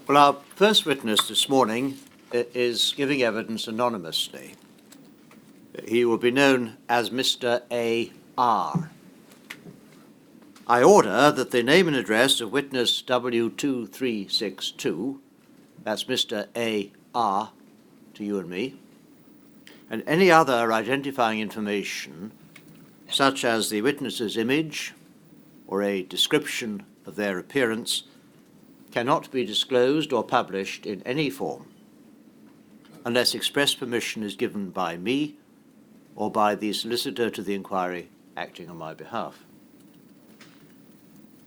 Well, our first witness this morning is giving evidence anonymously. He will be known as Mr. A.R. I order that the name and address of witness W2362, that's Mr. A.R. to you and me, and any other identifying information, such as the witness's image or a description of their appearance, cannot be disclosed or published in any form unless express permission is given by me or by the solicitor to the inquiry acting on my behalf.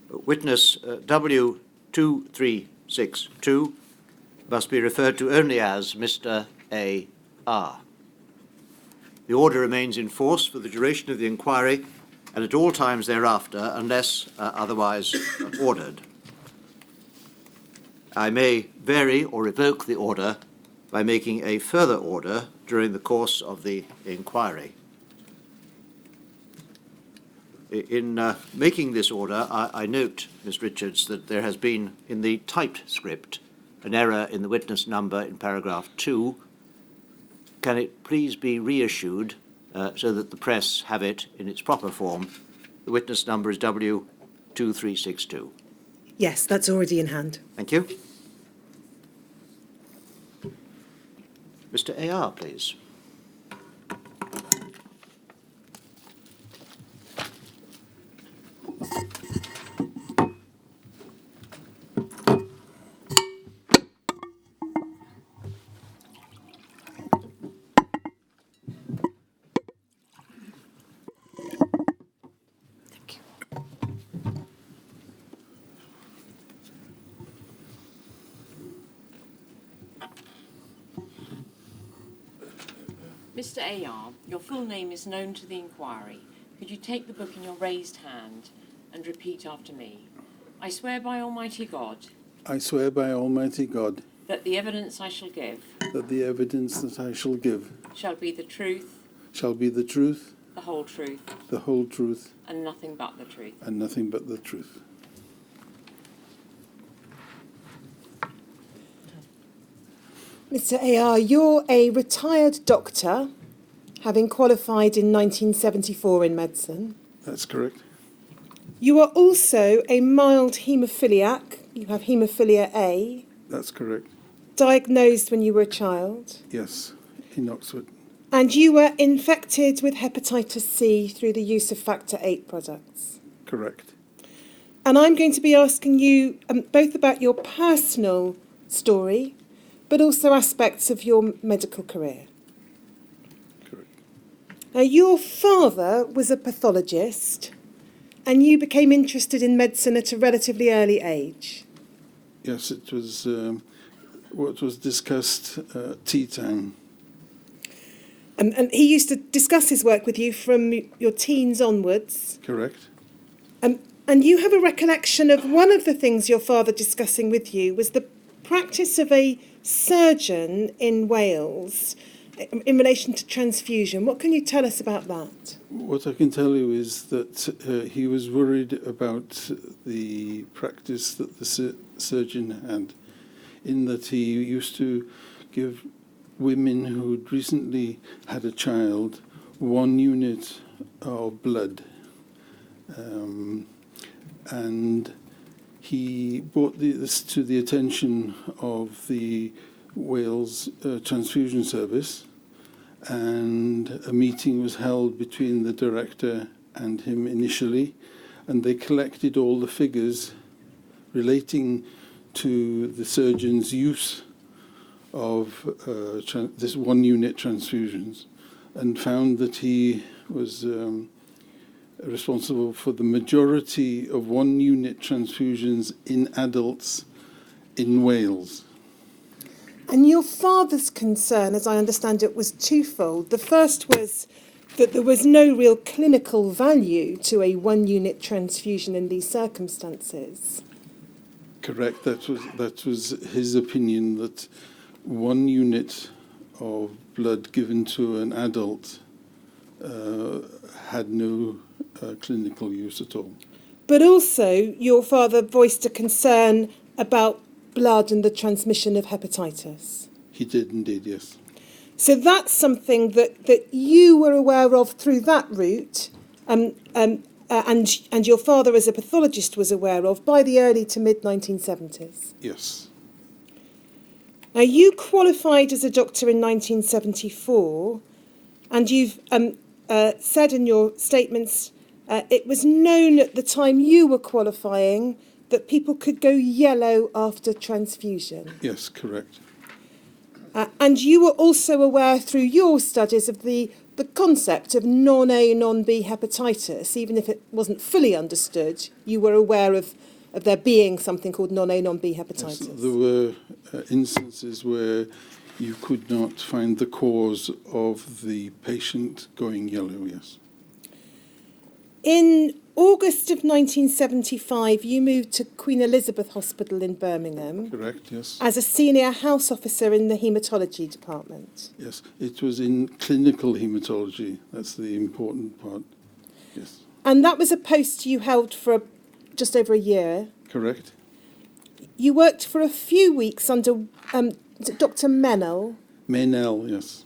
Witness W2362 must be referred to only as Mr. A.R. The order remains in force for the duration of the inquiry and at all times thereafter, unless otherwise ordered. I may vary or revoke the order by making a further order during the course of the inquiry. In making this order, I note, Ms. Richards, that there has been, in the typed script, an error in the witness number in paragraph 2. Can it please be reissued so that the press have it in its proper form? The witness number is W2362. Yes, that's already in hand. Thank you. Mr. A.R., please. Mr. A.R., your full name is known to the inquiry. Could you take the book in your raised hand and repeat after me? I swear by Almighty God. I swear by Almighty God. That the evidence I shall give. That the evidence that I shall give. Shall be the truth. Shall be the truth. The whole truth. The whole truth. And nothing but the truth. And nothing but the truth. Mr. A.R., you're a retired doctor, having qualified in 1974 in medicine. That's correct. You are also a mild haemophiliac. You have haemophilia A. That's correct. Diagnosed when you were a child. Yes, in Oxford. And you were infected with hepatitis C through the use of factor VIII products. Correct. And I'm going to be asking you both about your personal story, but also aspects of your medical career. Correct. Now, your father was a pathologist, and you became interested in medicine at a relatively early age. Yes, it was what was discussed tea time. And he used to discuss his work with you from your teens onwards. Correct. And you have a recollection of one of the things your father discussing with you was the practice of a surgeon in Wales in relation to transfusion. What can you tell us about that? What I can tell you is that he was worried about the practice that the surgeon had, in that he used to give women who'd recently had a child 1 unit of blood. And he brought this to the attention of the Wales Transfusion Service, and a meeting was held between the director and him initially, and they collected all the figures relating to the surgeon's use of this 1 unit transfusions, and found that he was responsible for the majority of 1 unit transfusions in adults in Wales. And your father's concern, as I understand it, was twofold. The first was that there was no real clinical value to a 1 unit transfusion in these circumstances. Correct. That was his opinion, that 1 unit of blood given to an adult had no clinical use at all. But also, your father voiced a concern about blood and the transmission of hepatitis. He did indeed, yes. So that's something that you were aware of through that route, and your father as a pathologist was aware of by the early to mid-1970s. Yes. Now, you qualified as a doctor in 1974, and you've said in your statements it was known at the time you were qualifying that people could go yellow after transfusion. Yes, correct. And you were also aware through your studies of the concept of non-A, non-B hepatitis, even if it wasn't fully understood, you were aware of there being something called non-A, non-B hepatitis. Yes, there were instances where you could not find the cause of the patient going yellow, yes. In August of 1975, you moved to Queen Elizabeth Hospital in Birmingham Correct, yes. as a senior house officer in the haematology department. Yes, it was in clinical haematology. That's the important part. Yes, And that was a post you held for just over a year. correct. You worked for a few weeks under Dr. Mennell, Meynell, yes.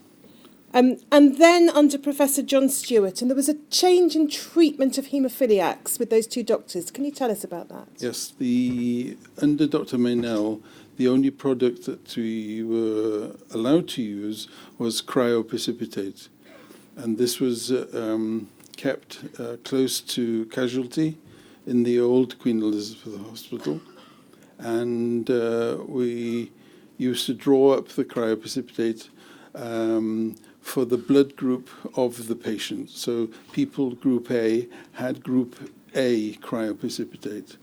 and then under Professor John Stewart, and there was a change in treatment of haemophiliacs with those two doctors. Can you tell us about that? Yes, under Dr. Meynell, the only product that we were allowed to use was cryoprecipitate. And this was kept close to casualty in the old Queen Elizabeth Hospital. And we used to draw up the cryoprecipitate for the blood group of the patient. So people group A had group A cryoprecipitate.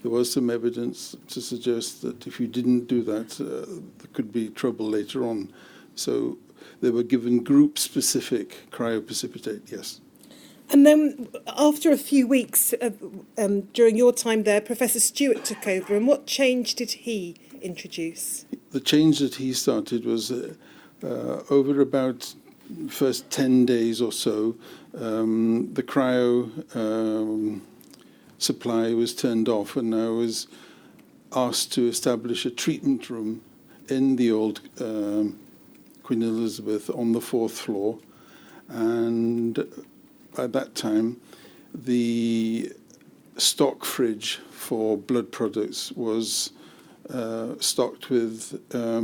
There was some evidence to suggest that if you didn't do that, there could be trouble later on. So they were given group-specific cryoprecipitate, yes. And then after a few weeks during your time there, Professor Stewart took over, and what change did he introduce? The change that he started was over about first 10 days or so, the cryo supply was turned off, and I was asked to establish a treatment room in the old Queen Elizabeth on the 4th floor. And by that time, the stock fridge for blood products was stocked with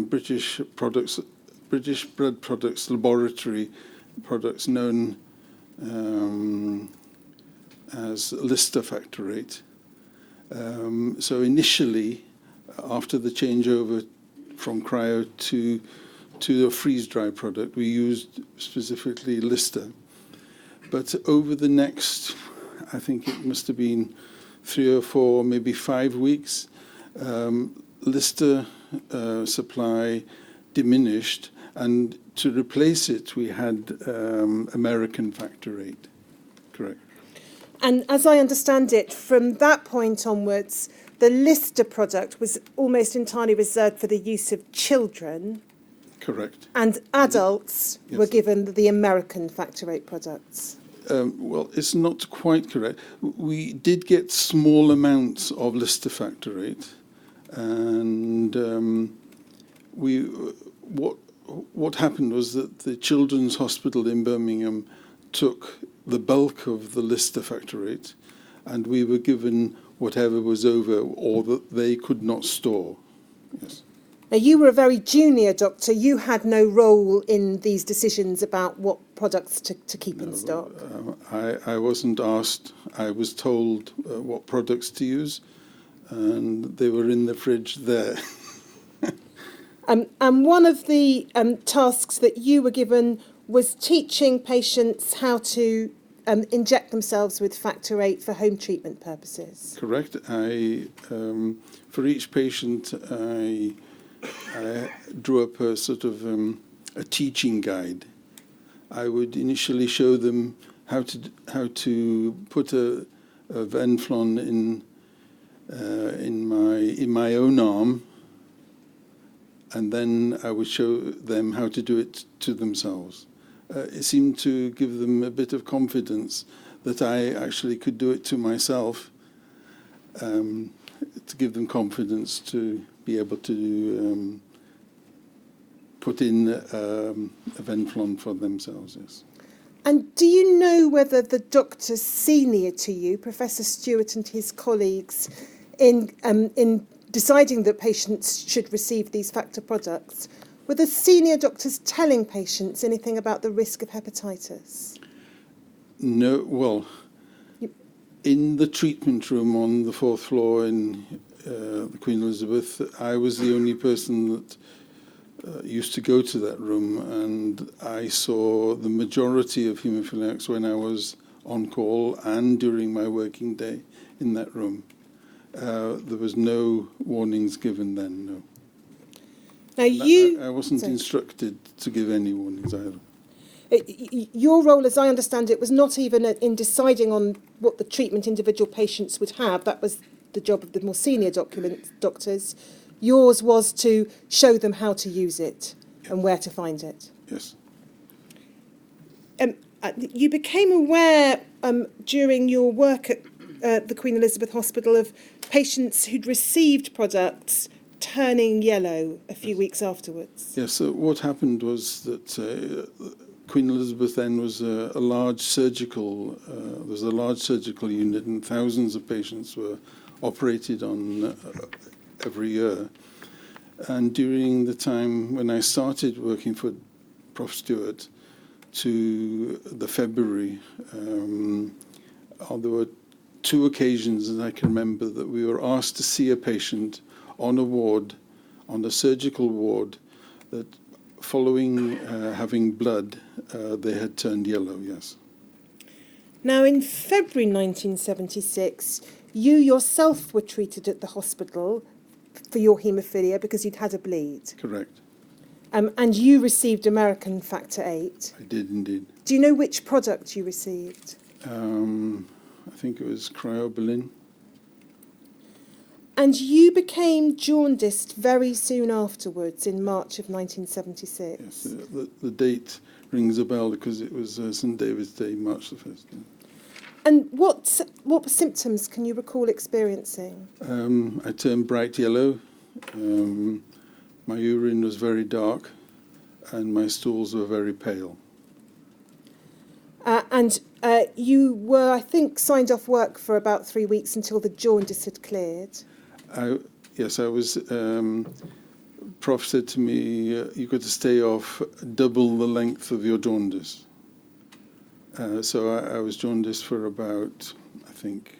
British Blood Products laboratory products known as Lister Factor VIII. So initially, after the changeover from cryo to a freeze-dry product, we used specifically Lister. But over the next, I think it must have been 3 or 4, maybe 5 weeks, Lister supply diminished, and to replace it, we had American Factor VIII. Correct. And as I understand it, from that point onwards, the Lister product was almost entirely reserved for the use of children. Correct. And adults Yes. were given the American Factor VIII products. Well, it's not quite correct. We did get small amounts of Lister Factor VIII, and what happened was that the Children's Hospital in Birmingham took the bulk of the Lister Factor VIII, and we were given whatever was over or that they could not store. Yes. Now, you were a very junior doctor. You had no role in these decisions about what products to keep in stock. I wasn't asked. I was told what products to use, and they were in the fridge there. And one of the tasks that you were given was teaching patients how to inject themselves with Factor VIII for home treatment purposes. Correct. For each patient, I drew up a sort of a teaching guide. I would initially show them how to put a Venflon in my own arm, and then I would show them how to do it to themselves. It seemed to give them a bit of confidence that I actually could do it to myself, to give them confidence to be able to put in a Venflon for themselves, yes. And do you know whether the doctors senior to you, Professor Stewart and his colleagues, in deciding that patients should receive these factor products, were the senior doctors telling patients anything about the risk of hepatitis? No, well, in the treatment room on the 4th floor in the Queen Elizabeth, I was the only person that used to go to that room, and I saw the majority of haemophiliacs when I was on call and during my working day in that room. There was no warnings given then, no. Now you, I wasn't sorry. instructed to give any warnings either. Your role, as I understand it, was not even in deciding on what the treatment individual patients would have. That was the job of the more senior doctors. Yours was to show them how to use it and where to find it. Yes. You became aware during your work at the Queen Elizabeth Hospital of patients who'd received products turning yellow a few weeks afterwards. Yes, so what happened was that Queen Elizabeth then was a large surgical, there was a large surgical unit, and thousands of patients were operated on every year. And during the time when I started working for Prof. Stewart to the February, there were 2 occasions that I can remember that we were asked to see a patient on a ward, on a surgical ward, that following having blood, they had turned yellow, yes. Now, in February 1976, you yourself were treated at the hospital for your haemophilia because you'd had a bleed. Correct. And you received American Factor VIII. I did indeed. Do you know which product you received? I think it was cryobalin. And you became jaundiced very soon afterwards, in March of 1976. Yes, the date rings a bell because it was St. David's Day, March the 1st. Yeah. And what symptoms can you recall experiencing? I turned bright yellow. My urine was very dark, and my stools were very pale. And you were, I think, signed off work for about 3 weeks until the jaundice had cleared. Yes, I was. Prof said to me, "You've got to stay off double the length of your jaundice." So I was jaundiced for about, I think,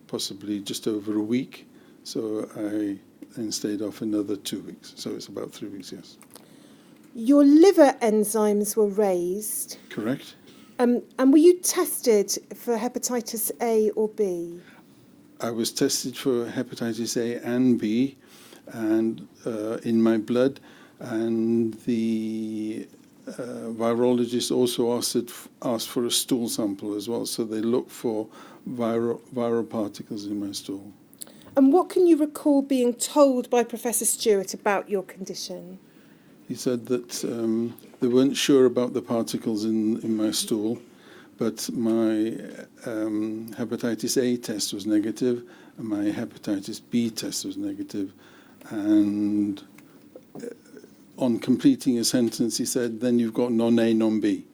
possibly just over a week. So I then stayed off another 2 weeks. So it's about 3 weeks, yes. Your liver enzymes were raised. Correct. And were you tested for hepatitis A or B? I was tested for hepatitis A and B, and in my blood, and the virologist also asked for a stool sample as well, so they looked for viral particles in my stool. And what can you recall being told by Professor Stewart about your condition? He said that they weren't sure about the particles in my stool, but my hepatitis A test was negative, and my hepatitis B test was negative. And on completing a sentence, he said, "Then you've got non-A, non-B."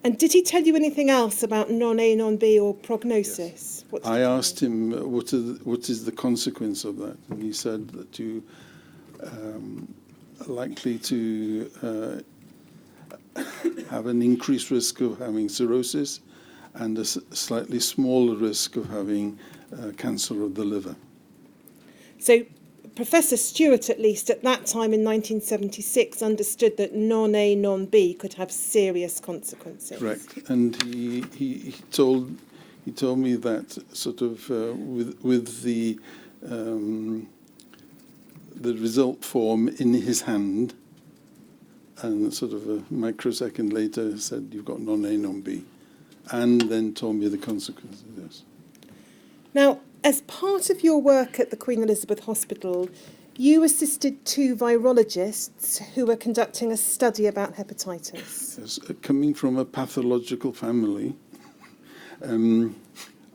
And did he tell you anything else about non-A, non-B or prognosis? Yes. I asked him, what is the consequence of that? And he said that you are likely to have an increased risk of having cirrhosis and a slightly smaller risk of having cancer of the liver. So Professor Stewart, at least at that time in 1976, understood that non-A, non-B could have serious consequences. Correct. And he told me that sort of with the result form in his hand, and sort of a microsecond later said, "You've got non-A, non-B," and then told me the consequences, yes. Now, as part of your work at the Queen Elizabeth Hospital, you assisted 2 virologists who were conducting a study about hepatitis. Yes, coming from a pathological family,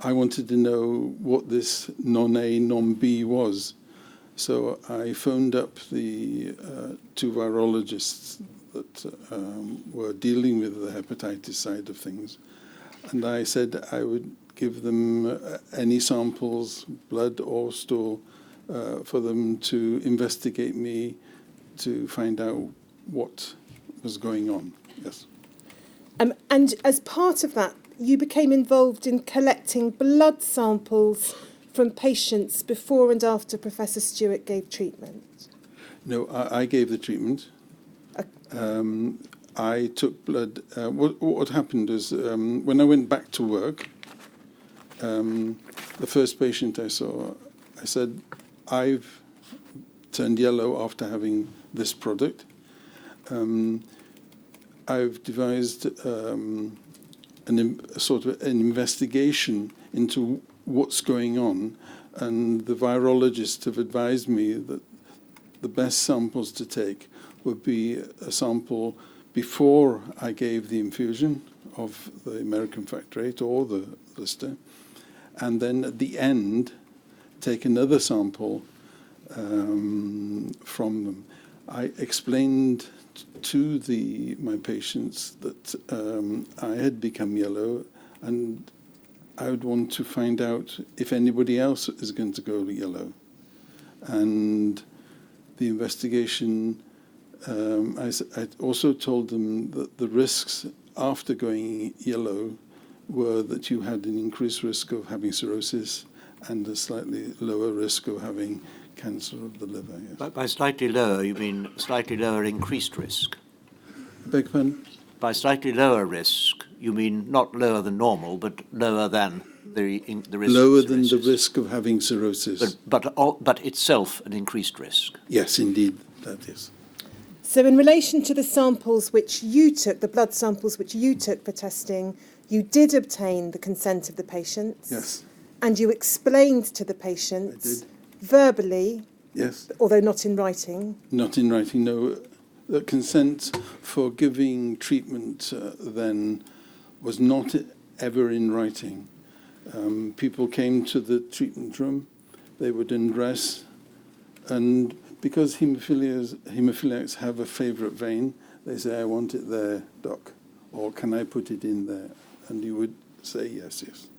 I wanted to know what this non-A, non-B was. So I phoned up the two virologists that were dealing with the hepatitis side of things, and I said I would give them any samples, blood or stool, for them to investigate me to find out what was going on. Yes. And as part of that, you became involved in collecting blood samples from patients before and after Professor Stewart gave treatment. No, I gave the treatment. I took blood. What happened is when I went back to work, the first patient I saw, I said, I've turned yellow after having this product. I've devised a sort of an investigation into what's going on, and the virologists have advised me that the best samples to take would be a sample before I gave the infusion of the American Factor VIII or the blister, and then at the end take another sample from them. I explained to my patients that I had become yellow, and I would want to find out if anybody else is going to go yellow. And the investigation, I also told them that the risks after going yellow were that you had an increased risk of having cirrhosis and a slightly lower risk of having cancer of the liver. Yes. But by slightly lower, you mean slightly lower increased risk? Beg your pardon? By slightly lower risk, you mean not lower than normal, but lower than the risk. Lower of than the cirrhosis. risk of having cirrhosis. But itself an increased risk. Yes, indeed, that is. So in relation to the samples which you took, the blood samples which you took for testing, you did obtain the consent of the patients. Yes. And you explained to the patients I did. verbally, Yes. although not in writing. Not in writing, no. The consent for giving treatment then was not ever in writing. People came to the treatment room, they would undress, and because haemophiliacs have a favourite vein, they say, I want it there, doc, or can I put it in there? And you would say, yes, yes.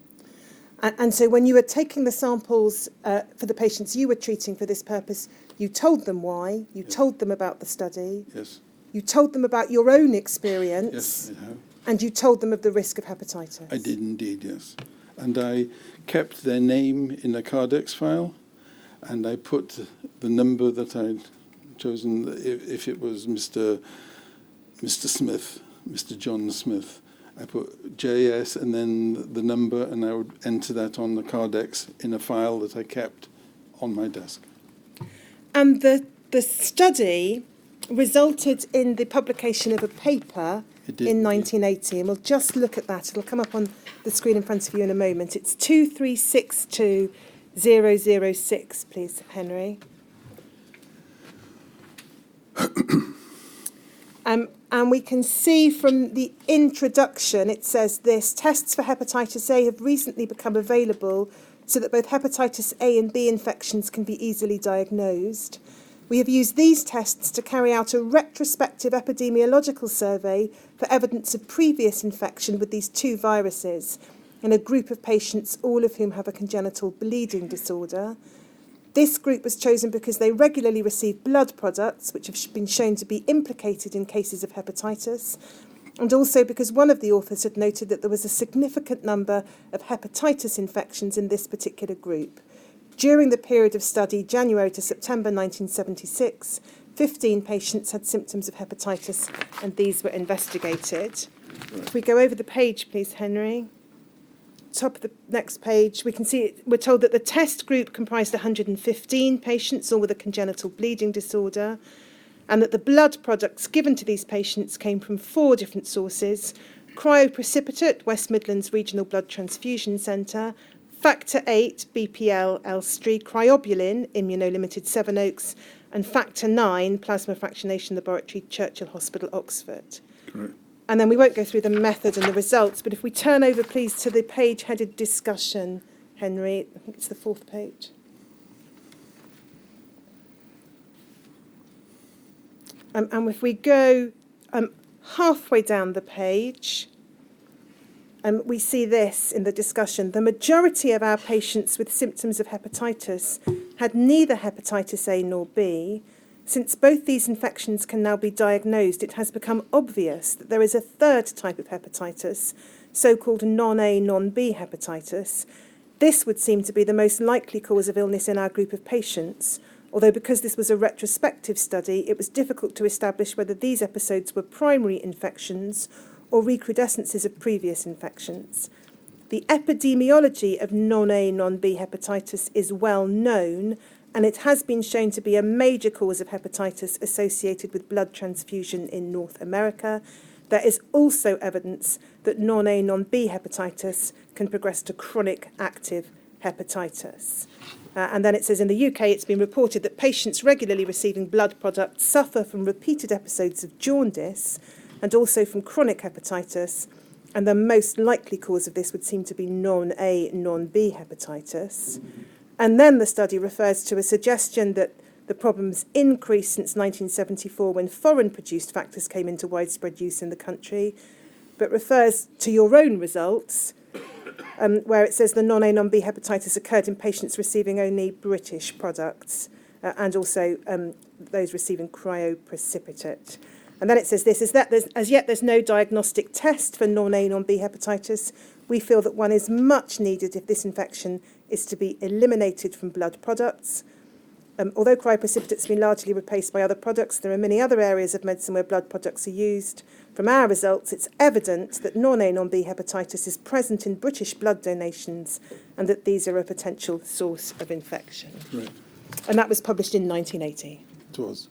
And so when you were taking the samples for the patients you were treating for this purpose, you told them why, you told them about the study, Yes. you told them about your own experience, Yes, I have. and you told them of the risk of hepatitis. I did indeed, yes. And I kept their name in a Cardex file, and I put the number that I'd chosen, if it was Mr. Smith, Mr. John Smith, I put JS and then the number, and I would enter that on the Cardex in a file that I kept on my desk. And the study resulted in the publication of a paper It did, in yeah. 1980, and we'll just look at that. It'll come up on the screen in front of you in a moment. It's 2362006, please, Henry. And we can see from the introduction, it says this: tests for hepatitis A have recently become available so that both hepatitis A and B infections can be easily diagnosed. We have used these tests to carry out a retrospective epidemiological survey for evidence of previous infection with these two viruses in a group of patients, all of whom have a congenital bleeding disorder. This group was chosen because they regularly receive blood products which have been shown to be implicated in cases of hepatitis, and also because one of the authors had noted that there was a significant number of hepatitis infections in this particular group. During the period of study, January to September 1976, 15 patients had symptoms of hepatitis, and these were investigated. If we go over the page, please, Henry. Top of the next page, we can see we're told that the test group comprised 115 patients, all with a congenital bleeding disorder, and that the blood products given to these patients came from 4 different sources: cryoprecipitate, West Midlands Regional Blood Transfusion Centre; Factor VIII, BPL, Elstree; Cryobulin, Immunolimited, Sevenoaks; and Factor IX, Plasma Fractionation Laboratory, Churchill Hospital, Oxford. Correct. And then we won't go through the method and the results, but if we turn over, please, to the page headed discussion, Henry. I think it's the 4th page. And if we go halfway down the page, we see this in the discussion. The majority of our patients with symptoms of hepatitis had neither hepatitis A nor B. Since both these infections can now be diagnosed, it has become obvious that there is a third type of hepatitis, so-called non-A, non-B hepatitis. This would seem to be the most likely cause of illness in our group of patients, although because this was a retrospective study, it was difficult to establish whether these episodes were primary infections or recrudescences of previous infections. The epidemiology of non-A, non-B hepatitis is well known, and it has been shown to be a major cause of hepatitis associated with blood transfusion in North America. There is also evidence that non-A, non-B hepatitis can progress to chronic active hepatitis. And then it says in the UK, it's been reported that patients regularly receiving blood products suffer from repeated episodes of jaundice and also from chronic hepatitis. And the most likely cause of this would seem to be non-A, non-B hepatitis. And then the study refers to a suggestion that the problems increased since 1974 when foreign-produced factors came into widespread use in the country, but refers to your own results, where it says the non-A, non-B hepatitis occurred in patients receiving only British products and also those receiving cryoprecipitate. And then it says this, is that as yet there's no diagnostic test for non-A, non-B hepatitis. We feel that one is much needed if this infection is to be eliminated from blood products. Although cryoprecipitate has been largely replaced by other products, there are many other areas of medicine where blood products are used. From our results, it's evident that non-A, non-B hepatitis is present in British blood donations and that these are a potential source of infection. Right. And that was published in 1980. It was.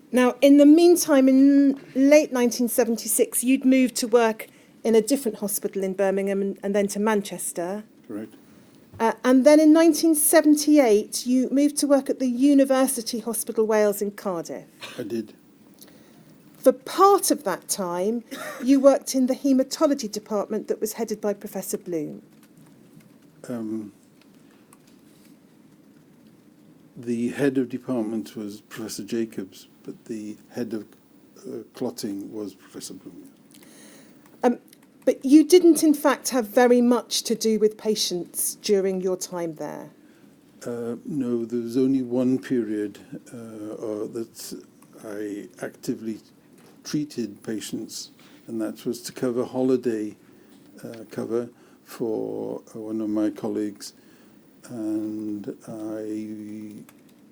Now, in the meantime, in late 1976, you'd moved to work in a different hospital in Birmingham and then to Manchester. Correct. And then in 1978, you moved to work at the University Hospital Wales in Cardiff. I did. For part of that time, you worked in the haematology department that was headed by Professor Bloom. The head of department was Professor Jacobs, but the head of clotting was Professor Bloom. But you didn't, in fact, have very much to do with patients during your time there. No, there was only one period that I actively treated patients, and that was to cover holiday cover for one of my colleagues. And I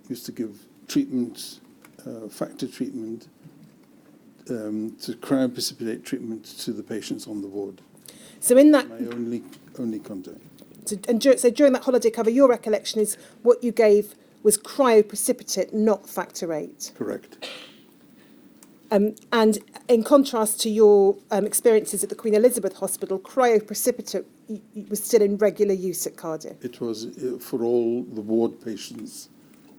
used to give treatment, factor treatment, to cryoprecipitate treatment to the patients on the ward. So in that, My only contact. so during that holiday cover, your recollection is what you gave was cryoprecipitate, not factor VIII. Correct. And in contrast to your experiences at the Queen Elizabeth Hospital, cryoprecipitate was still in regular use at Cardiff. It was for all the ward patients,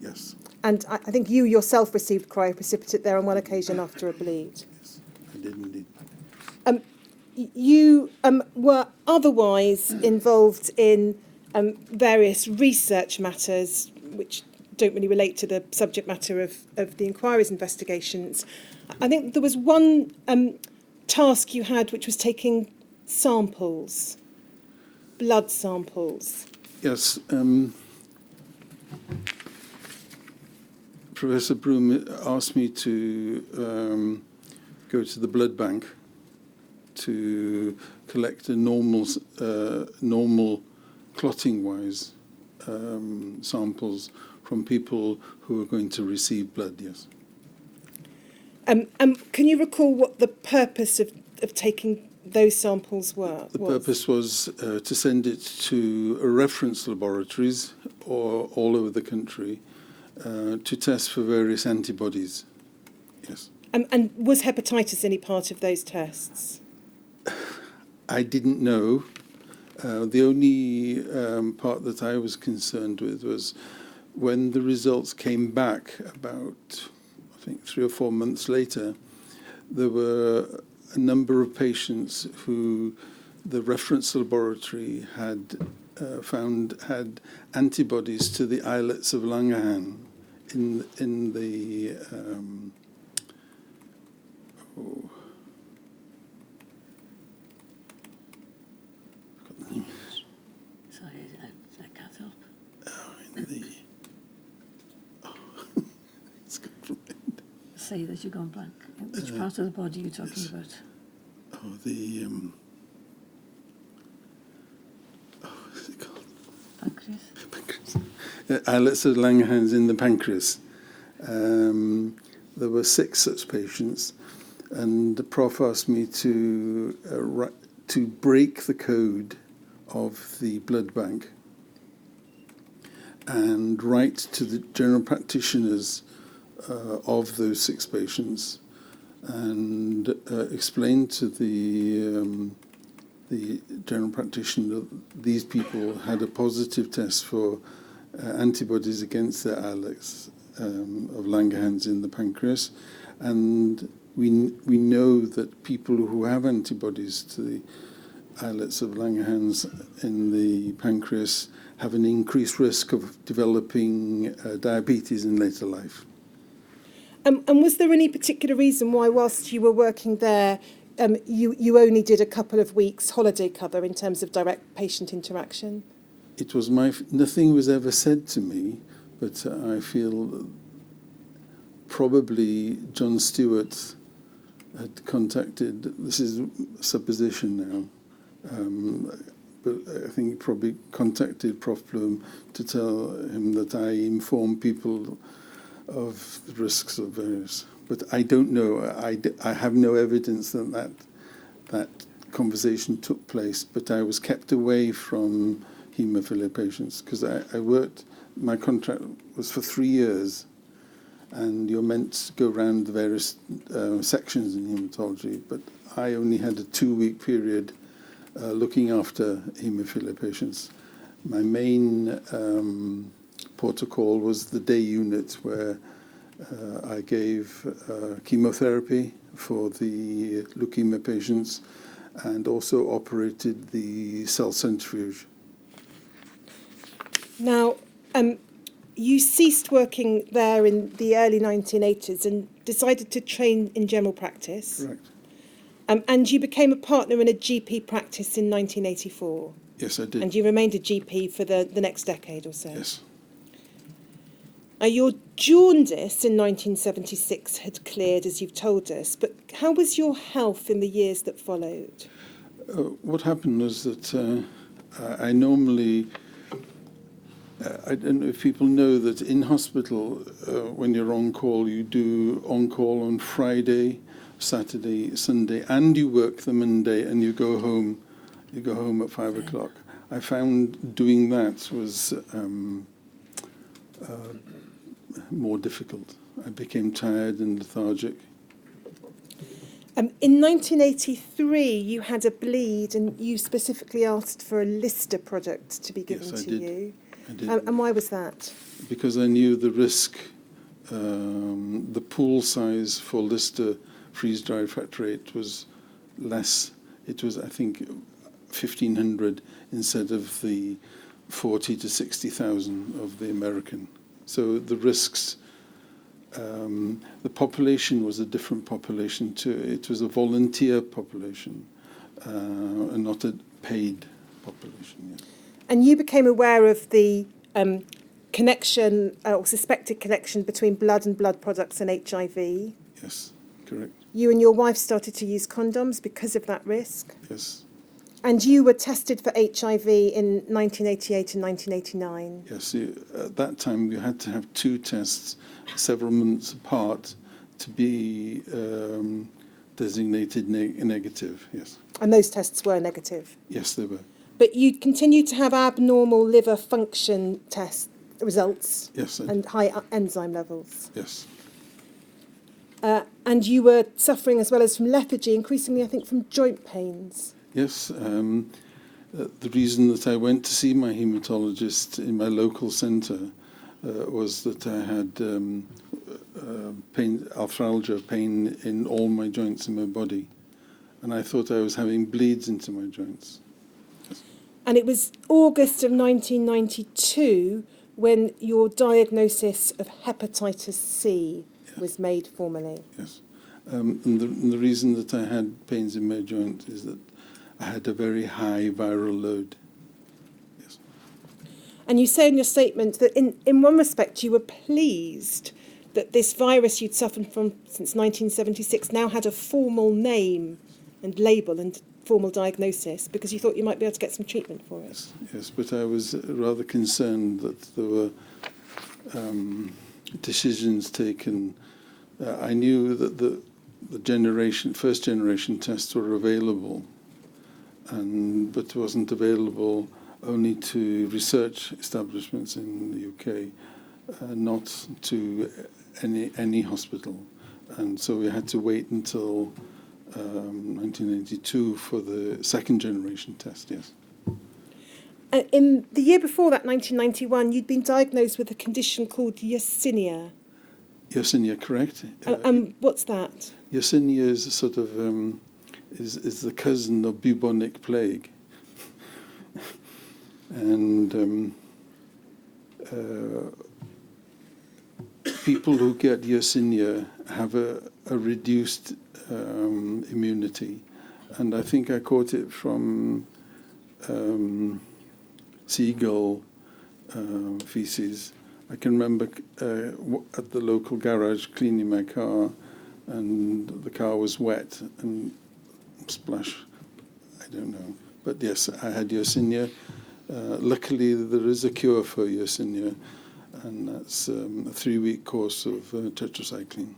yes. And I think you yourself received cryoprecipitate there on one occasion after a bleed. Yes, I did indeed. You were otherwise involved in various research matters which don't really relate to the subject matter of the inquiry's investigations. I think there was one task you had which was taking samples, blood samples. Yes. Professor Broom asked me to go to the blood bank to collect a normal clotting-wise samples from people who are going to receive blood, yes. Can you recall what the purpose of taking those samples was? The purpose was to send it to reference laboratories all over the country to test for various antibodies, yes. And was hepatitis any part of those tests? I didn't know. The only part that I was concerned with was when the results came back about, I think, 3 or 4 months later, there were a number of patients who the reference laboratory had found had antibodies to the islets of Langerhans in the Sorry, I can't help. in the it's gone from my head. Say that you've gone blank. Which part of the body are you talking yes. about? The what's it called? Pancreas? Pancreas. Islets of Langerhans in the pancreas. There were 6 such patients, and the prof asked me to break the code of the blood bank and write to the general practitioners of those 6 patients and explain to the general practitioner that these people had a positive test for antibodies against their islets of Langerhans in the pancreas, and we know that people who have antibodies to the islets of Langerhans in the pancreas have an increased risk of developing diabetes in later life. And was there any particular reason why, whilst you were working there, you only did a couple of weeks holiday cover in terms of direct patient interaction? It was nothing was ever said to me, but I feel probably John Stewart had contacted, this is supposition now, but I think he probably contacted Prof Bloom to tell him that I inform people of the risks of various. But I don't know, I have no evidence that conversation took place, but I was kept away from haemophilia patients because I worked, my contract was for 3 years, and you're meant to go around the various sections in haematology, but I only had a 2-week period looking after haemophilia patients. My main protocol was the day unit where I gave chemotherapy for the leukemia patients and also operated the cell centrifuge. Now, you ceased working there in the early 1980s and decided to train in general practice. Correct. And you became a partner in a GP practice in 1984. Yes, I did. And you remained a GP for the next decade or so. Yes. Your jaundice in 1976 had cleared, as you've told us, but how was your health in the years that followed? What happened was that I normally, I don't know if people know that in hospital, when you're on call, you do on call on Friday, Saturday, Sunday, and you work the Monday, and you go home. You go home at 5 o'clock. I found doing that was more difficult. I became tired and lethargic. In 1983, you had a bleed, and you specifically asked for a Lister product to be given Yes, I to did. you. I did. And why was that? Because I knew the risk, the pool size for Lister freeze-dried factor VIII was less. It was, I think, 1,500 instead of the 40 to 60,000 of the American. So the risks, the population was a different population too. It was a volunteer population and not a paid population. Yeah. And you became aware of the connection or suspected connection between blood and blood products and HIV. Yes, correct. You and your wife started to use condoms because of that risk. Yes, And you were tested for HIV in 1988 and 1989. yes. At that time, you had to have 2 tests several months apart to be designated negative. Yes, And those tests were negative. yes, they were. But you continued to have abnormal liver function test results Yes, and high enzyme levels. yes, And you were suffering as well as from lethargy, increasingly, I think, from joint pains. yes. The reason that I went to see my haematologist in my local centre was that I had arthralgia, pain in all my joints in my body, and I thought I was having bleeds into my joints. And it was August of 1992 when your diagnosis of hepatitis C was made formally. Yes. And the reason that I had pains in my joint is that I had a very high viral load. Yes. And you say in your statement that in one respect you were pleased that this virus you'd suffered from since 1976 now had a formal name and label and formal diagnosis, because you thought you might be able to get some treatment for it. Yes, yes, but I was rather concerned that there were decisions taken. I knew that the first generation tests were available, but wasn't available only to research establishments in the UK, not to any hospital. And so we had to wait until 1992 for the second generation test, yes. In the year before that, 1991, you'd been diagnosed with a condition called Yersinia. Yersinia, correct? What's that? Yersinia is a sort of is the cousin of bubonic plague, and people who get Yersinia have a reduced immunity, and I think I caught it from seagull feces. I can remember at the local garage cleaning my car, and the car was wet and splash. I don't know, but yes, I had Yersinia. Luckily, there is a cure for Yersinia, and that's a 3-week course of tetracycline.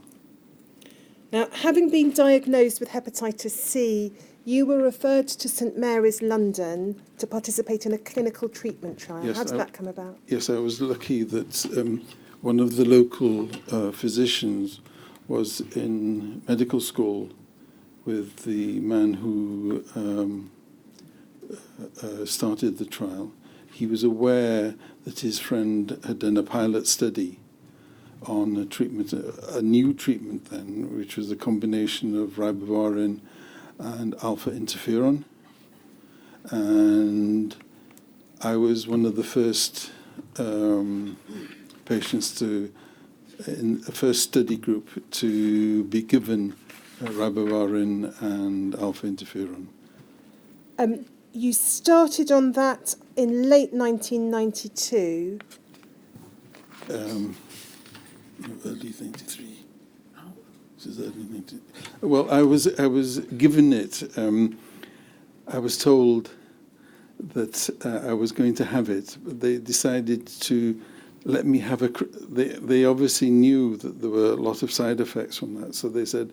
Now, having been diagnosed with hepatitis C, you were referred to St Mary's London to participate in a clinical treatment trial. Yes, How did that come about? Yes, I was lucky that one of the local physicians was in medical school with the man who started the trial. He was aware that his friend had done a pilot study on a treatment, a new treatment then, which was a combination of ribavirin and alpha interferon. And I was one of the first patients in the first study group to be given ribavirin and alpha interferon. You started on that in late 1992. Early 93. This is early 93. Well, I was given it. I was told that I was going to have it, but they decided to let me have They obviously knew that there were a lot of side effects from that, so they said,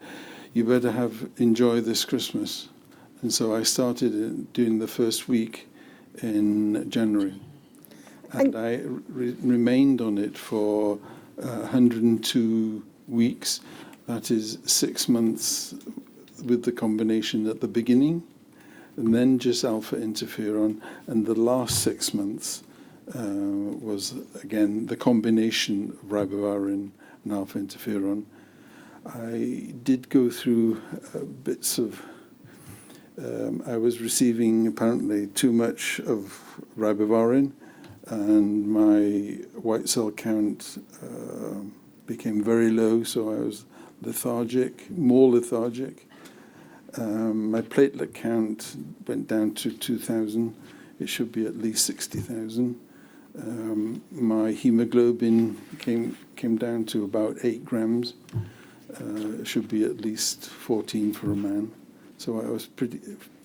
"You better enjoy this Christmas." And so I started doing the first week in January, and I remained on it for 102 weeks. That is 6 months with the combination at the beginning, and then just alpha interferon, and the last 6 months was again the combination of ribavirin and alpha interferon. I did go through bits of I was receiving apparently too much of ribavirin, and my white cell count became very low, so I was more lethargic. My platelet count went down to 2,000. It should be at least 60,000. My hemoglobin came down to about 8 grams. It should be at least 14 for a man. So I was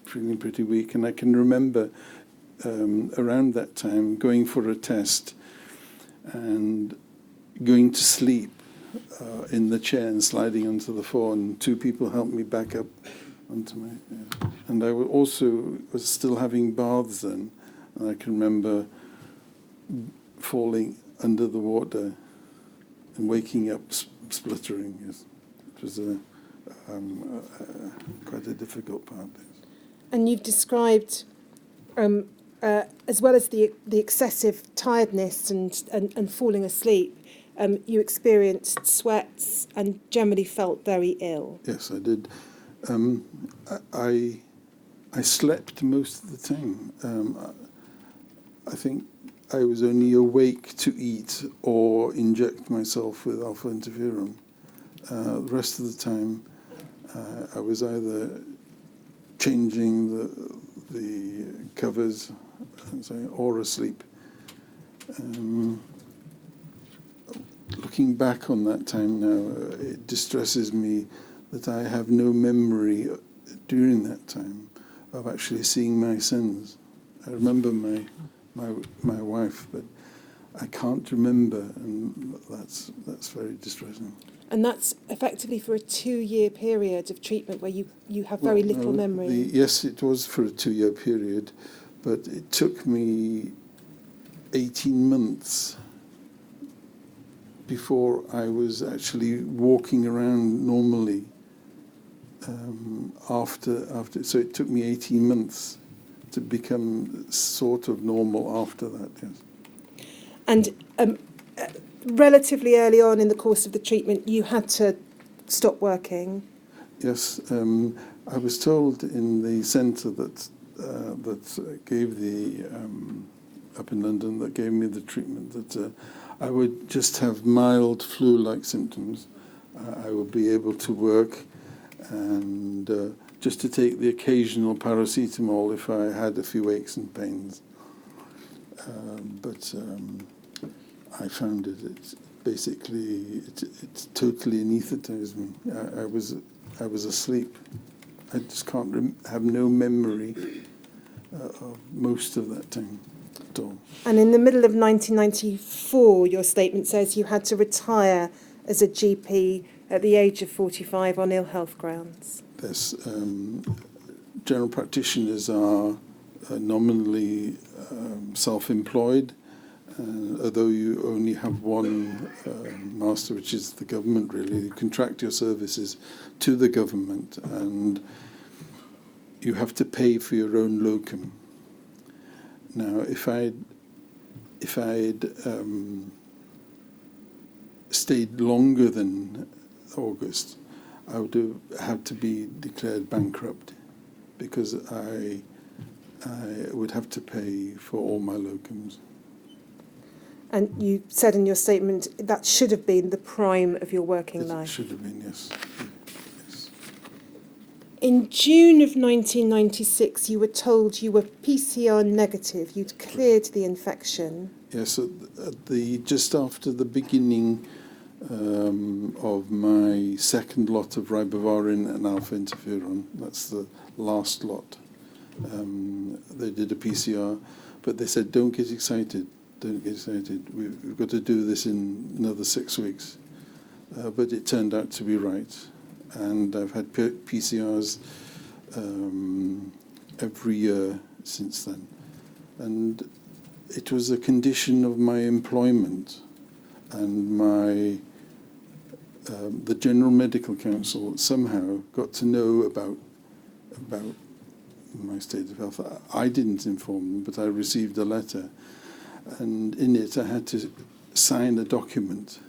feeling pretty weak, and I can remember around that time going for a test and going to sleep in the chair and sliding onto the floor, and 2 people helped me back up onto my... And I was still having baths then, and I can remember falling under the water and waking up spluttering. Yes. It was quite a difficult part. And you've described, as well as the excessive tiredness and falling asleep, you experienced sweats and generally felt very ill. Yes, I did. I slept most of the time. I think I was only awake to eat or inject myself with alpha interferon. The rest of the time, I was either changing the covers or asleep. Looking back on that time now, it distresses me that I have no memory during that time of actually seeing my sons. I remember my wife, but I can't remember, and that's very distressing. And that's effectively for a 2-year period of treatment where you have very little memory. Yes, it was for a 2-year period, but it took me 18 months before I was actually walking around normally. So it took me 18 months to become sort of normal after that, yes. And relatively early on in the course of the treatment, you had to stop working. Yes, I was told in the centre that gave the up in London that gave me the treatment that I would just have mild flu-like symptoms. I would be able to work and just to take the occasional paracetamol if I had a few aches and pains. But I found it basically totally anaesthetised me. I was asleep. I just can't have no memory of most of that time at all. And in the middle of 1994, your statement says you had to retire as a GP at the age of 45 on ill health grounds. Yes, general practitioners are nominally self-employed, although you only have one master, which is the government, really. You contract your services to the government, and you have to pay for your own locum. Now, if I'd stayed longer than August, I would have had to be declared bankrupt because I would have to pay for all my locums. And you said in your statement that should have been the prime of your working It life. should have been, yes. Yes. In June of 1996, you were told you were PCR negative. You'd cleared the infection. Yes, just after the beginning of my second lot of ribavirin and alpha interferon, that's the last lot, they did a PCR, but they said, don't get excited. Don't get excited. We've got to do this in another 6 weeks. But it turned out to be right. And I've had PCRs every year since then. And it was a condition of my employment and the General Medical Council somehow got to know about my state of health. I didn't inform them, but I received a letter. And in it, I had to sign a document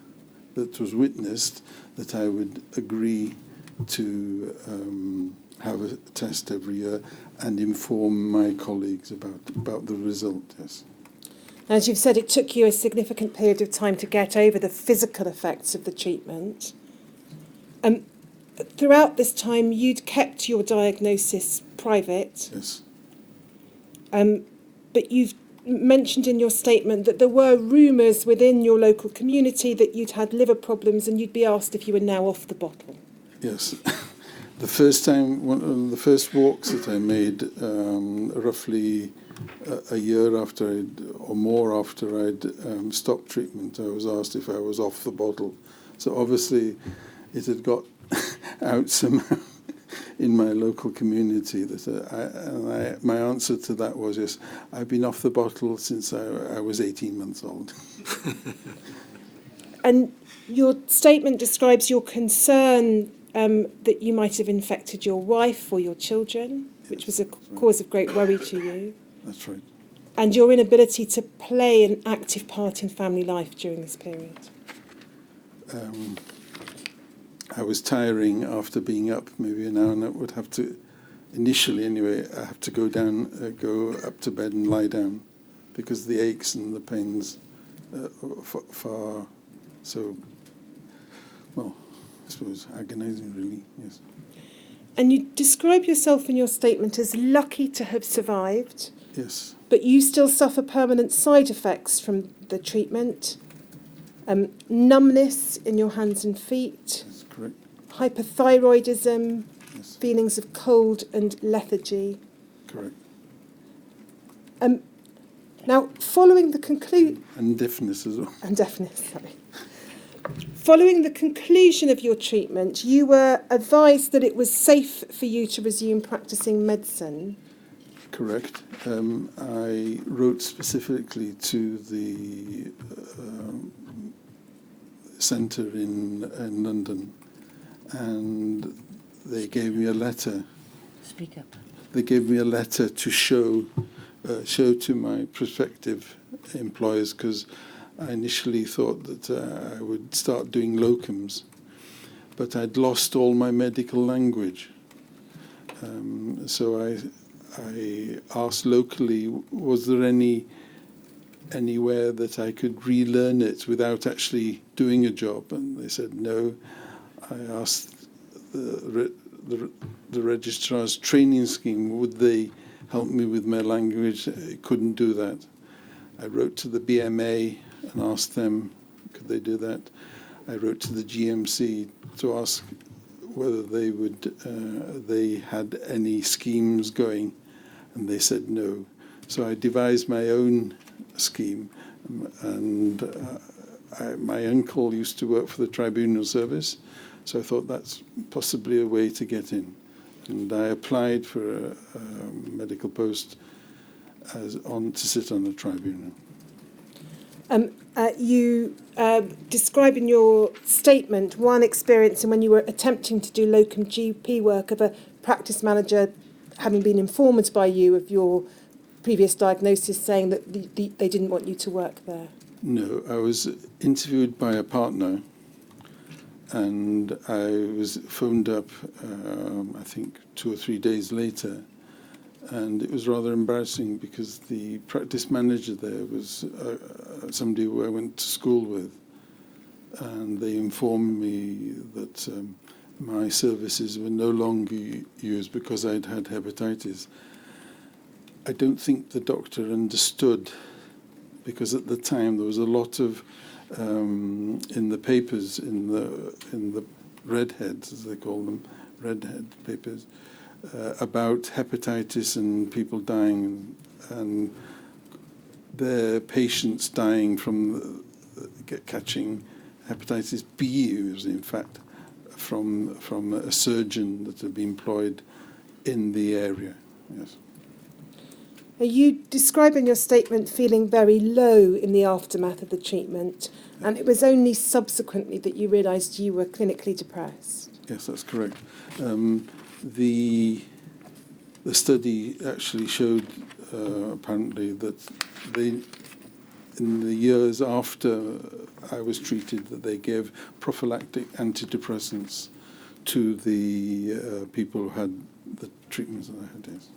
that was witnessed that I would agree to have a test every year and inform my colleagues about the result, yes. As you've said, it took you a significant period of time to get over the physical effects of the treatment. Throughout this time, you'd kept your diagnosis private. Yes. But you've mentioned in your statement that there were rumours within your local community that you'd had liver problems and you'd be asked if you were now off the bottle. Yes. The first time, one of the first walks that I made, roughly a year after or more after I'd stopped treatment, I was asked if I was off the bottle. So obviously it had got out somehow in my local community. That my answer to that was, yes, I've been off the bottle since I was 18 months old. And your statement describes your concern that you might have infected your wife or your children, which was a cause of great worry to you. That's right. And your inability to play an active part in family life during this period. I was tiring after being up maybe an hour, and I would have to, initially anyway, I have to go up to bed and lie down. because the aches and the pains far so, well, I suppose agonizing, really, yes. And you describe yourself in your statement as lucky to have survived, Yes, but you still suffer permanent side effects from the treatment. Numbness in your hands and feet, that's correct. hyperthyroidism, Yes, feelings of cold and lethargy. correct. Now, following the conclusion... And deafness as well. And deafness, sorry. Following the conclusion of your treatment, you were advised that it was safe for you to resume practicing medicine. Correct. I wrote specifically to the centre in London, and they gave me a letter. Speak up. They gave me a letter to show to my prospective employers, because I initially thought that I would start doing locums, but I'd lost all my medical language. So I asked locally, was there anywhere that I could relearn it without actually doing a job? And they said no. I asked the registrar's training scheme, would they help me with my language? I couldn't do that. I wrote to the BMA and asked them, could they do that? I wrote to the GMC to ask whether they had any schemes going, and they said no. So I devised my own scheme, and my uncle used to work for the tribunal service, so I thought that's possibly a way to get in. And I applied for a medical post to sit on the tribunal. You describe in your statement one experience and when you were attempting to do locum GP work of a practice manager having been informed by you of your previous diagnosis, saying that they didn't want you to work there. No, I was interviewed by a partner, and I was phoned up, I think 2 or 3 days later, and it was rather embarrassing because the practice manager there was somebody who I went to school with, and they informed me that my services were no longer used because I'd had hepatitis. I don't think the doctor understood, because at the time there was a lot of in the papers, in the redheads, as they call them, redhead papers, about hepatitis and people dying, and their patients dying from catching hepatitis B, was in fact from a surgeon that had been employed in the area. Yes. You describe in your statement feeling very low in the aftermath of the treatment, and it was only subsequently that you realised you were clinically depressed. Yes, that's correct. The study actually showed apparently that in the years after I was treated, that they gave prophylactic antidepressants to the people who had the treatments that I had. Yes.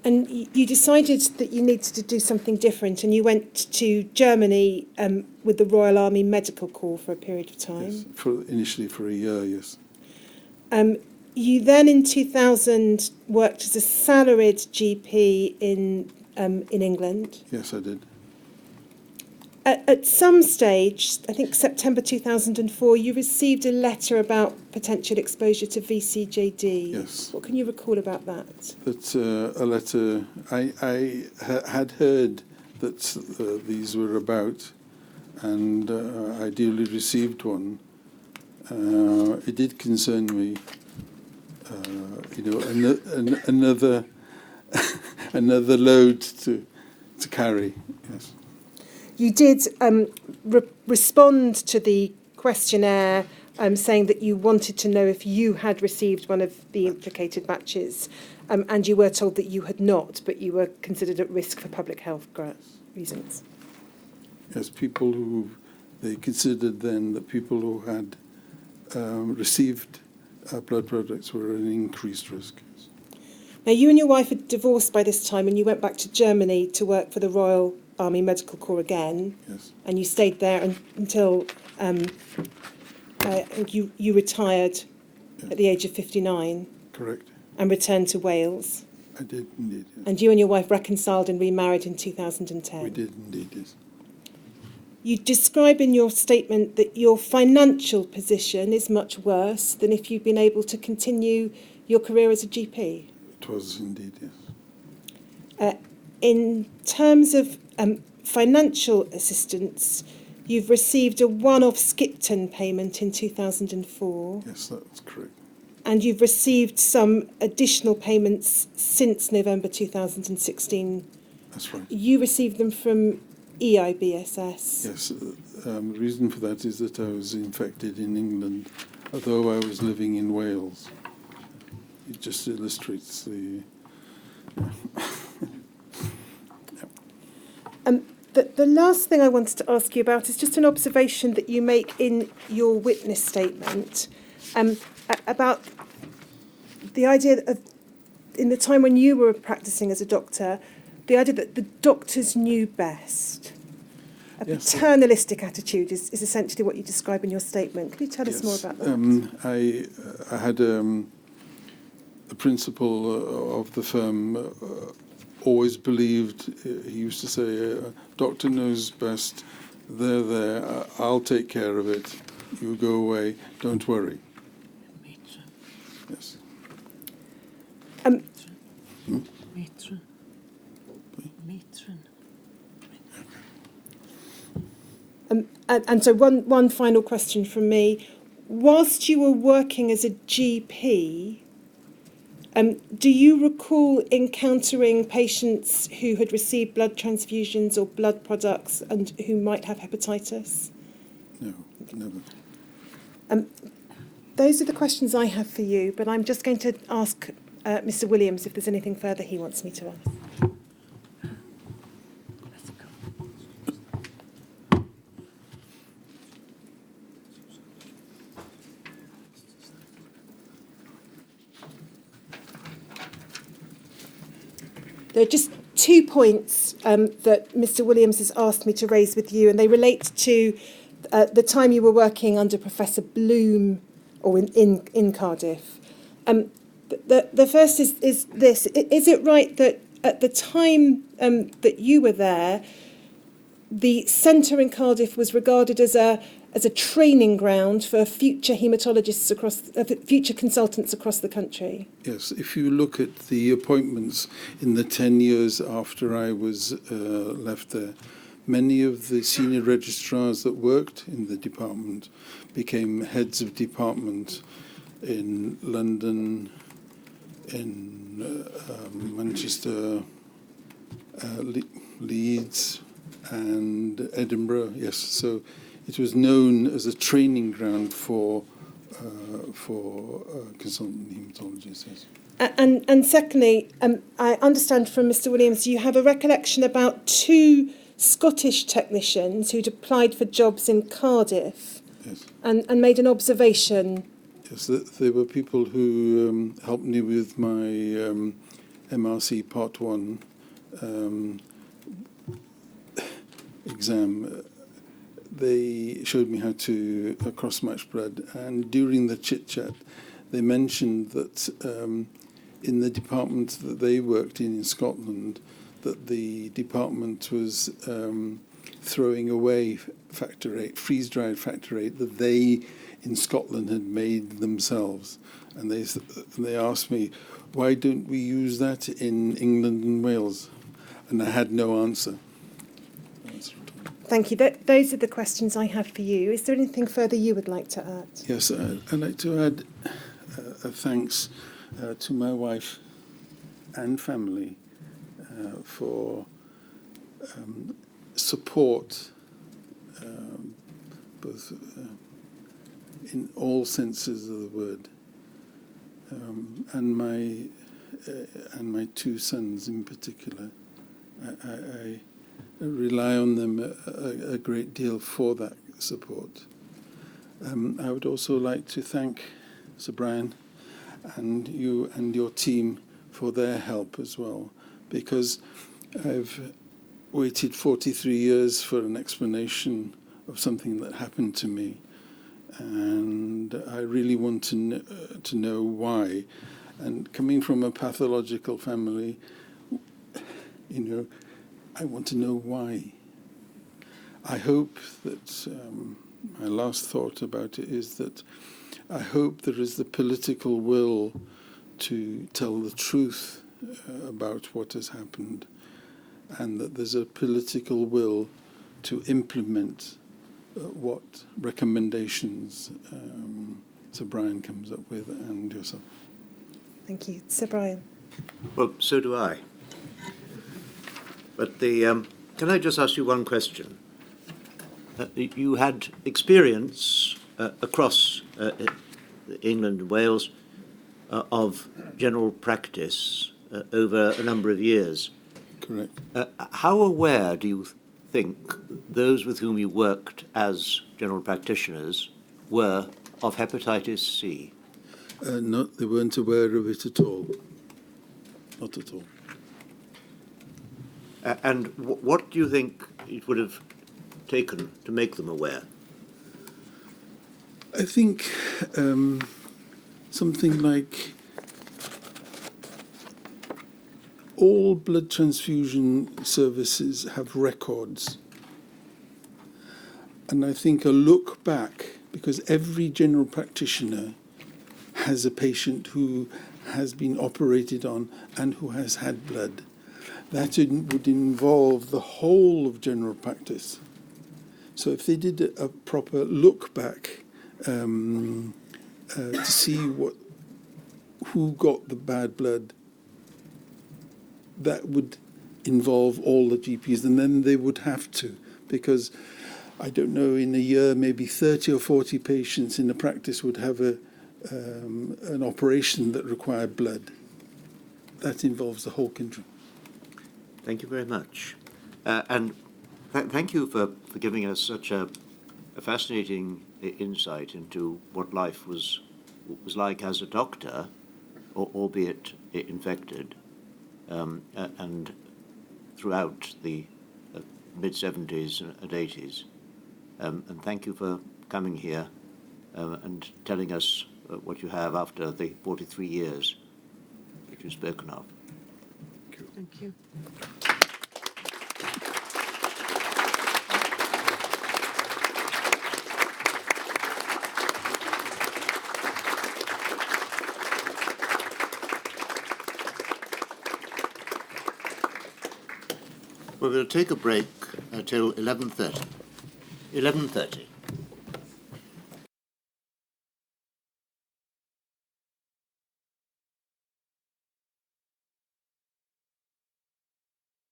And you decided that you needed to do something different, and you went to Germany with the Royal Army Medical Corps for a period of time. Yes, initially for a year, yes. You then, in 2000, worked as a salaried GP in England. Yes, I did. At some stage, I think September 2004, you received a letter about potential exposure to VCJD. Yes. What can you recall about that? That's a letter. I had heard that these were about, and I duly received one. It did concern me. Another another load to carry. Yes. You did respond to the questionnaire saying that you wanted to know if you had received one of the implicated batches, and you were told that you had not, but you were considered at risk for public health reasons. Yes, they considered then that people who had received blood products were at an increased risk. Now, you and your wife had divorced by this time, and you went back to Germany to work for the Royal Army Medical Corps again, Yes, and you stayed there until you retired at the age of 59 correct. and returned to Wales. I did indeed, yes. And you and your wife reconciled and remarried in 2010. We did indeed, yes. You describe in your statement that your financial position is much worse than if you'd been able to continue your career as a GP. It was indeed, yes. In terms of financial assistance, you've received a one-off Skipton payment in 2004, Yes, that's correct. and you've received some additional payments since November 2016. That's right. You received them from EIBSS. Yes, the reason for that is that I was infected in England, although I was living in Wales. It just illustrates the... The last thing I wanted to ask you about is just an observation that you make in your witness statement about the idea of, in the time when you were practicing as a doctor, the idea that the doctors knew best. A Yes. paternalistic attitude is essentially what you describe in your statement. Can you tell us more about that? I had the principal of the firm always believed, he used to say, doctor knows best, they're there, I'll take care of it, you go away, don't worry. Matron. Yes. Matron. Matron. And so one final question from me. Whilst you were working as a GP, do you recall encountering patients who had received blood transfusions or blood products and who might have hepatitis? No, never. Those are the questions I have for you, but I'm just going to ask Mr. Williams if there's anything further he wants me to ask. Let's go. There are just 2 points that Mr. Williams has asked me to raise with you, and they relate to the time you were working under Professor Bloom or in Cardiff. The first is this. Is it right that at the time that you were there, the centre in Cardiff was regarded as a training ground for future haematologists future consultants across the country? Yes, if you look at the appointments in the 10 years after I was left there, many of the senior registrars that worked in the department became heads of department in London, in Manchester, Leeds and Edinburgh. Yes, so it was known as a training ground for consultant haematologists. Yes. And secondly, I understand from Mr. Williams you have a recollection about 2 Scottish technicians who'd applied for jobs in Cardiff. Yes. And made an observation. Yes, there were people who helped me with my MRC Part 1 exam. They showed me how to cross-match blood, and during the chit-chat, they mentioned that in the department that they worked in Scotland, that the department was throwing away factor 8, freeze-dried factor 8, that they in Scotland had made themselves. And they asked me, why don't we use that in England and Wales? And I had no answer. Thank you. Those are the questions I have for you. Is there anything further you would like to add? Yes, I'd like to add a thanks to my wife and family for support, both in all senses of the word, and my 2 sons in particular. I rely on them a great deal for that support. I would also like to thank Sir Brian and you and your team for their help as well, because I've waited 43 years for an explanation of something that happened to me, and I really want to know why. And coming from a pathological family, I want to know why. I hope that my last thought about it is that I hope there is the political will to tell the truth about what has happened, and that there's a political will to implement what recommendations Sir Brian comes up with, and yourself. Thank you. Sir Brian. Well, so do I. But can I just ask you one question? You had experience across England and Wales of general practice over a number of years. Correct. How aware do you think those with whom you worked as general practitioners were of hepatitis C? They weren't aware of it at all. Not at all. And what do you think it would have taken to make them aware? I think something like all blood transfusion services have records. And I think a look back, because every general practitioner has a patient who has been operated on and who has had blood. That would involve the whole of general practice. So if they did a proper look back to see who got the bad blood, that would involve all the GPs, and then they would have to, because I don't know, in a year maybe 30 or 40 patients in the practice would have an operation that required blood. That involves the whole country. Thank you very much. And thank you for giving us such a fascinating insight into what life was like as a doctor, albeit infected, and throughout the mid-70s and 80s. And thank you for coming here and telling us what you have after the 43 years that you've spoken of. Thank you. We're going to take a break till 11:30. 11:30.